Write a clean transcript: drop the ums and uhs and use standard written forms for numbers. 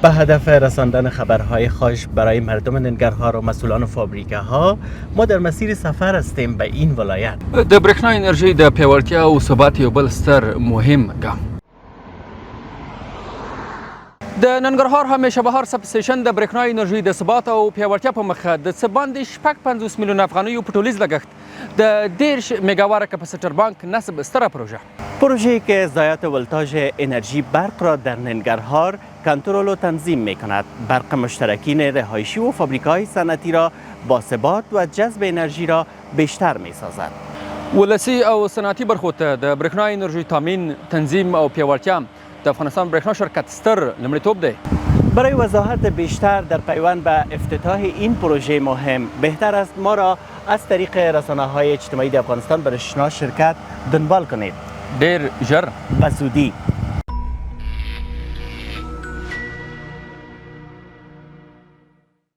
به هدف رساندن خبرهای خوش برای مردم ننگرهار و مسئولان فابریکه ها ما در مسیر سفر هستیم به این ولایت. د برېښنا انرژي د پیاوړتیا او ثبات یو بل ستر مهم ګام. د ننګرهار همیشه بهار سب سټیشن د برېښنا انرژي د ثبات او پیاوړتیا په مخه د څه باندې 50 میلیون افغانیو په ټولیز لګښت د 10 میگاوات کپاسیتر بانک نصب ستره پروژه‌ای که ضایعات ولتاژ انرژی برق را در ننگرهار کنترل و تنظیم می‌کند. برق مشترکین رهایشی و فابریکه‌های صنعتی را با ثبات و جذب انرژی را بیشتر می‌سازد. ولسی او صنعتي برخو ته د برېښنا انرژي تامین، تنظیم او پیاوړتیا د افغانستان برېښنا شرکت ستر لومړیتوب دی. برای وضاحت بیشتر در پیوند به افتتاح این پروژه مهم بهتر است ما را از طریق رسانه‌های اجتماعی افغانستان برای شنا شرکت دنبال کنید. ډیر ژر و زودی